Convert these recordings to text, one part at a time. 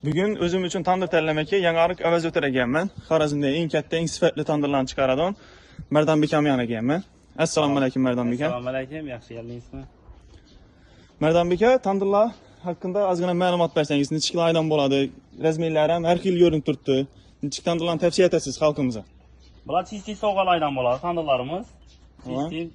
Bugün özüm üçün tandır təlləməkə yanarıq əvəz ötərəcəyəm. Xorazmda ən katta, ən sifətli tandırlarını çıxaradan Mərdan Bikam yanagəyəm. Assalamu alaykum Mərdan Bika. Assalamu alaykum, yaxşı gəldinizmi? Mərdan Bika, tandırlar haqqında azgına məlumat versəniz, neçə aydan boladı, rəzmiylərəm hər xil görünüb turtdu. Neçə tandırlarını təvsiyə etəsiniz xalqımıza? Bunlar çiğ soğal aydan boladı tandırlarımız. Çiğ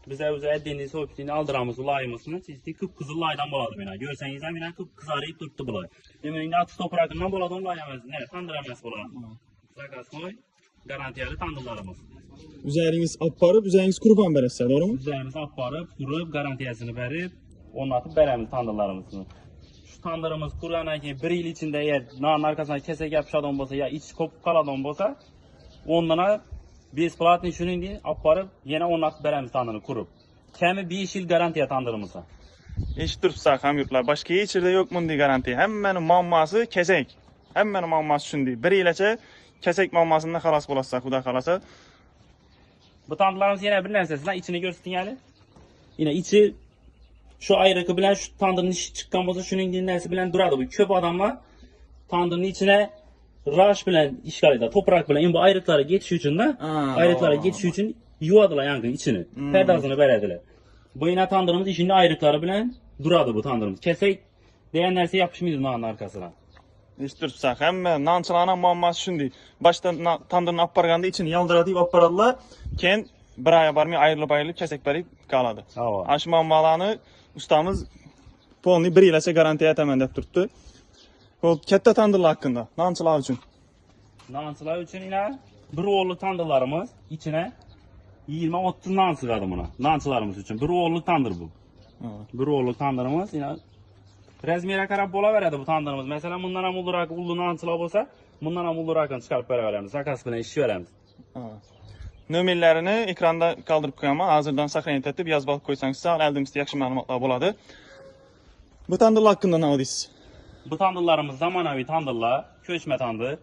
bize özel deniz soğukluğunu aldıramız, layımızını çiğ kıpkızıl aydan boladı bina. Görseniz hem bina kızarıyıp turttu buladı. Demin atı toprakından boladı onu layamaz. Ne? Tandıramaz boladı. Zakas koy, garantiyeli tandırlarımız. Üzəriniz aparıb, üzəriniz qurban verəsiz, doğru mu? Üzerimizi aparıp, kurup, garantiyasını verip, onu atıp veremiz tandırlarımızı. Şu tandırımız kurana ki bir yıl içinde eğer nanın arkasına kesek yapışadan olsa ya iç kopup kaladan olsa ondan biz platini şunun diye aparıp yine onu atıp veremiz tandırını kurup. Kemi bir yıl garantiye tandırımıza. Eşitdiribsizlər hamyurtlar. Başqa heç yerdə yoxmun deyə garantiya. Həmmənin mamması kəsək. Həmmənin mamması şunday. Bir iləcə kəsək mammasından xalas bulasaq, xuda xalasa. Bu tandırlarımız yine bir nesnesinden içini görsün yani. Yine içi şu ayrıkı bilen şu tandırın içi çıkan olsa şunun dinlersi bilen duradı. Bu köp adamlar tandırın içine raş bilen işgal eder. Toprak bilen bu ayrıklara geçiş için de ayrıklara geçiş için yuvadılar yangın içini. Perdazını verediler. Bu yine tandırımız içinde ayrıkları bilen duradı bu tandırımız. Kesek diyenlerse yapışmıydı nanın arkasına. Eşitdiribsizlər. Həmmə nançılarının mamması şunday. Başda tandırın aparğanda içini yaldıradıb aparadılar. Keyin bir aya barmay ayrılıb kəsək verib qaladı. Hava. Aşı mammalarını ustamız polni bir iləsə garantiya təməndəb tutdu. O katta tandırlar haqqında, nançılar üçün. Nansılar için yine bir oğlu tandırlarımız içine 20-30 nan sığadı buna. Nansılarımız için. Bir oğlu tandır bu. Bir oğlu tandırımız yine rezmiyere karab bola veredi bu tandırımız. Mesela bundan ham uldurak ullu nansılar olsa bundan ham uldurakını çıkarıp veremiz. Zakas bilen işi veremiz. Nömerlərini ekranda qaldırıb qoyama. Hazırdan saxlanıb etib yazıb alıb qoysanız sağ əldimizdə yaxşı məlumatlar boladı. Bu tandırlar haqqında nə deyirsiz? Bu tandırlarımız zamanavi tandırlar, köçme tandır.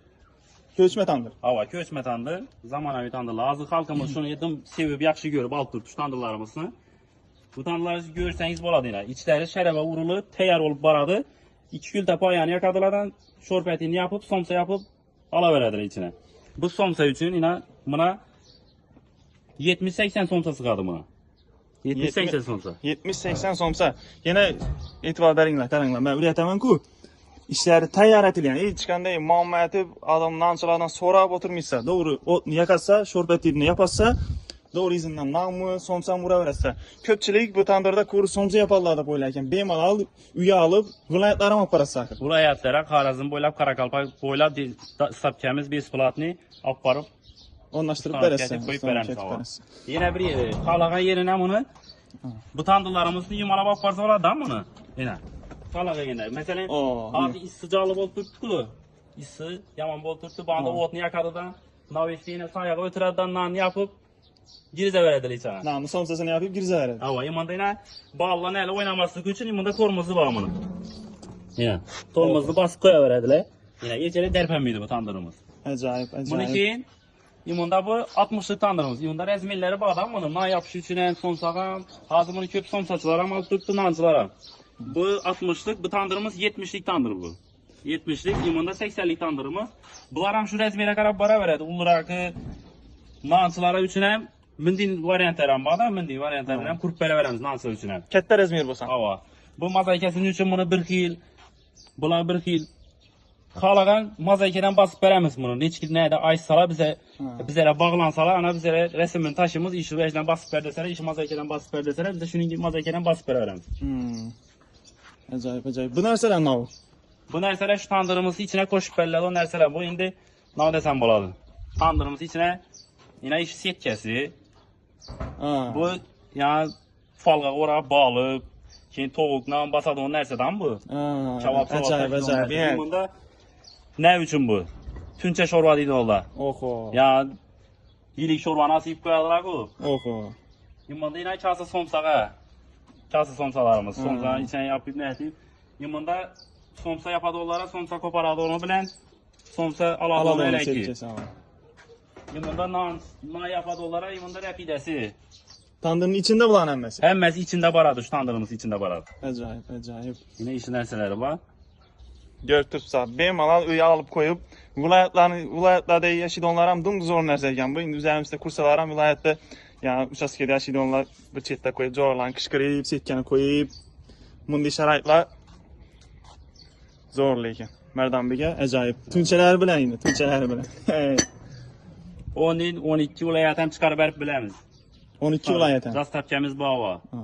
Köçmə tandır. Hava köçme tandır, zamanavi tandırlar. Azı halkımız şunu yedim sevib yaxşı görüp alt tutmuş tandırlarımızı. Bu tandırları görseniz boladı yine. İçleri şərəbə vurulub, teyar olup baradı. 2 gül təpə ayağını yakadılardan şorbətini yapıp, somsa yapıp ala verediler içine. Bu somsa için yine buna 70-80 somsa sıkadı buna. 70-80 somsa. 70-80 somsa. Yenə etibar veringlər, tərənglər. Mən ürətəmən ku. İşləri təyyar etilən. İlk çıxanda mamma etib adam nançılardan sorab oturmuşsa, doğru o yakatsa, şorbətini yapasa, doğru izindən namı, somsa vura verəsə. Köpçilik bu tandırda kuru somsa yaparlar da boylarkən. Bemalal üyə alıb vilayətlərə aparasa. Vilayətlərə Xorazm boylab, Qarakalpak boylab sapkəmiz biz platini aparıb onlaşdırıb verəsən. koyup verəmiz. Yine bir yeri, Xalağa yerine bunu bu tandırlarımızı yumalab aparsa olar da bunu. Yine. Xalağa yine. Mesela abi sıcaqlı bol tuttu. İsı yaman bol tuttu. Bana otunu yakadı da naveşliğine sayağa ötürədən nan yapıp girizə verədilir içine. Namı somsasını yapıp girizə verədir. Hava imanda yine balla neyle oynaması için imanda tormozu var bunun. Yine tormozunu basıp koya verədiler. Yine geceli dərpənmiydi bu tandırımız. Acayip, acayip. Bunun için imanda bu 60'lık tandırımız. İmanda rezmilleri bağdan bunun. Nan yapışı için en son sağam. Hazır bunu köp somsaçılara mal tuttu nancılara. Bu 60'lık bu tandırımız 70'lik tandır bu. 70'lik imanda 80'lik tandırımız. Bunlar hem şu rezmiyere karab bara veredi. Uldurakı nancılara üçün hem mündin variantlarım bağdan mündin variantlarım hem kurup belə veremiz nancılar üçün hem. Kətdə rezmir bolsan. Hava. Bu mazaykasının üçün bunu bir xil. Bunlar bir xil. Xalağan mazaykeden basıp veremiz bunu. Neçkil neyde açsalar bizlere bağlansalar, ana bizlere resimin taşımız işi vecden basıp verdeseler, işi mazaykeden basıp verdeseler, bize şunun gibi mazaykeden basıp veremiz. Acayip, acayip. Bu nərsələr nə olur? Bu nərsələr şu tandırımızı içine koşup bellədi, o nərsələr bu indi nə desem boladı. Tandırımızı içine yine işi setkəsi. Bu yani falqa ora bağlı, ki tovuqla basadı o nərsədən bu. Acayip, acayip. Yəni. Bunda ne üçün bu? Tünçe şorba deydi ola. Oxo. Ya ilik şorba nasıl yiyip koyadılar bu? Oxo. Yımında yine kase somsağa. Kase somsalarımız. Somsa içine yapıp ne edip. Yımında somsa yapadı onlara, somsa koparadı onu bilen. Somsa aladı onu elə ki. Yımında nan yapadı onlara, yımında repidesi. Tandırın içində bulan əmməsi. Hemməsi içinde baradı, şu tandırımız içinde baradı. Acayip, acayip. Yine işin nərseləri var. Görüp turibsiz, bemalol uy olib qo'yib, viloyatlarda yashaydiganlar ham dum zo'r narsa ekan. Bu endi o'zimizda kursalar ham viloyatda, ya'ni uchastkada yashaydiganlar bir chetda qo'yib, joylarni qishqirib, setkani qo'yib, bunday sharoitlar zo'r lekin. Mardonbeka ajoyib. Tunchalari bilan endi, tunchalari bilan. 10 yil, 12 viloyat ham chiqarib berib bilamiz. 12 viloyat ham. Zastavkamiz bor. Ha.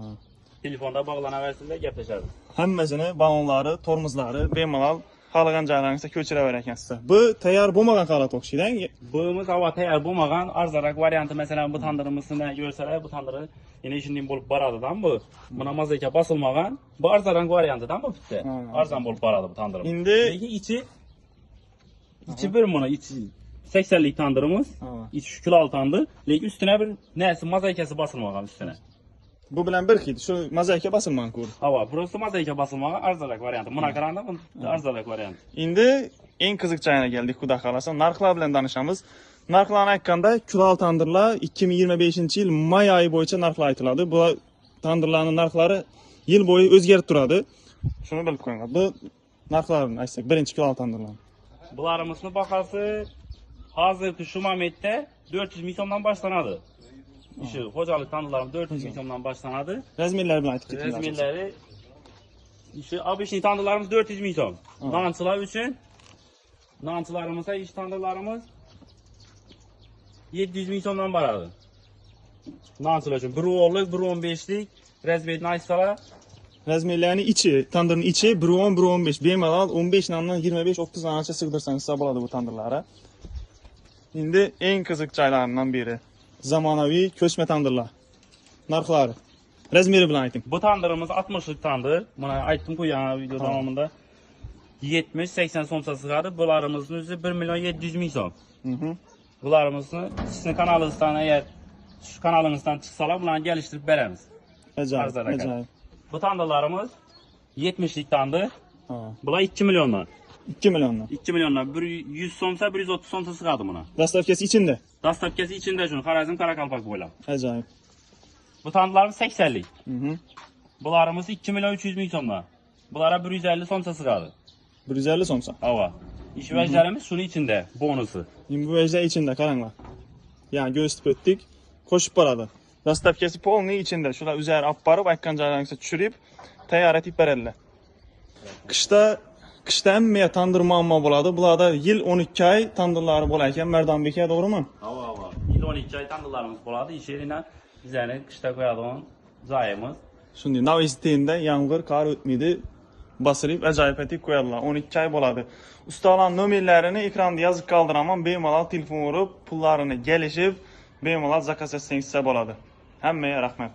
Telefonda bog'lanaversinglar, gaplashamiz. Hammasini, balonlari, tormozlari bemalol xohlagan joylaringizga ko'chiraver ekansizlar. Bu tayyor bo'lmagan holat o'xshaydi. Buyimiz havo tayyor bo'lmagan, arzonroq varianti, masalan, bu tandirimizni ko'rsalar, bu tandiri yana shunday bo'lib boradidan bu. Buna mazaka bosilmagan, bu arzonroq variantidan bu bitta. Arzon bo'lib boradi bu tandirimiz. Endi lekin ichi bir mana ichi 80 lik tandirimiz. İçi şüküral tandır. Lekin üstüne bir nesi mozaikasi bosilmagan üstüne. bu bilan bir xil, shu mozaika bosilmagan ko'r. Hava, prosto mozaika bosilmagan arzonroq varianti. Buna qaraganda bu arzonroq variant. Endi eng qiziq joyiga keldik, xudo xolasa. Narxlar bilan tanishamiz. Narxlarni aytganda, kulal tandirlar 2025-yil may oyi bo'yicha narxlar aytiladi. Bu tandirlarning narxlari yil bo'yi o'zgarib turadi. Shuni bilib qo'ying. Bu narxlarni aytsak, birinchi kulal tandirlar. Bularımızın bakası hazırki şu momentde 400 milyondan başlanadı. İşte hocalık tanrılarım 400 milyondan başlanadı. Razmerlar bilan aytib ketinglar. Rezmirleri işte abişli tanrılarımız 400 milyon. Nançılar için nançılarımızda iş tanrılarımız 700 milyondan baradı. Nançılar için 1 oğurluk, 1 15'lik rezmerin aysalar Razmerlarning ichi, tandirning ichi 1.10 1.15 bemalol 15 nandan 25-30 nanacha sig'dirsangiz hisob bo'ladi bu tandirlari. Endi eng qiziq joylaridan biri zamonaviy ko'chma tandirlar. Narxlari. Razmeri bilan ayting. bu tandırımız 60'lık tandır. Buna aytdım ki yani video tamamında 70-80 somsa sığadı. Bularımızın üzeri 1 milyon 700 milyon. Bularımızın sizin kanalınızdan eğer şu kanalınızdan çıksalar bunları geliştirip veremiz. Ajoyib, Arzon ekan. ajoyib. Bu tandırlarımız 70'lik tandır. Bular 2 milyonlar. 2 milyondan. 2 milyonlar. 100 somsa 130 somsa sığadı buna. Dastavkasi içinde. Dastavkasi içinde şunu. Karazim Karakalpak boylam. Ajoyib. Bu tandırlarımız 80'lik. Bularımız 2 milyon 300 milyonlar. Bulara 150 somsa sığadı. 150 so'msa. Hava. İş veclerimiz şunun içinde. Bonusu. Endi bu ejda içinde qaranglar. Yani ko'rsatib o'tdik. Qo'shib boradi. Dastavkasi polniy içinde. Shular o'zlari olib borib, aytgan joylaringizga tushirib, tayyor etib beradilar. Qishda hamma tandir muammo bo'ladi. Bularda yil 12 oy tandirlari bo'lar ekan, Mardonbeka, to'g'rimi? Hava. Yıl 12 ay tandırlarımız boladı. İş yerine bizlerin kışta koyadığın zayımız. Shunday Novosibirskda yomg'ir, qor o'tmaydi. Bosirib ajoyib etib qo'yadilar. 12 oy bo'ladi. Ustalar nomerlarini ekranda yozib qoldiraman. Bemalol telefon urib, pullarini kelishib, bemalol zakaz etsangiz bo'ladi. Hammaga rahmat.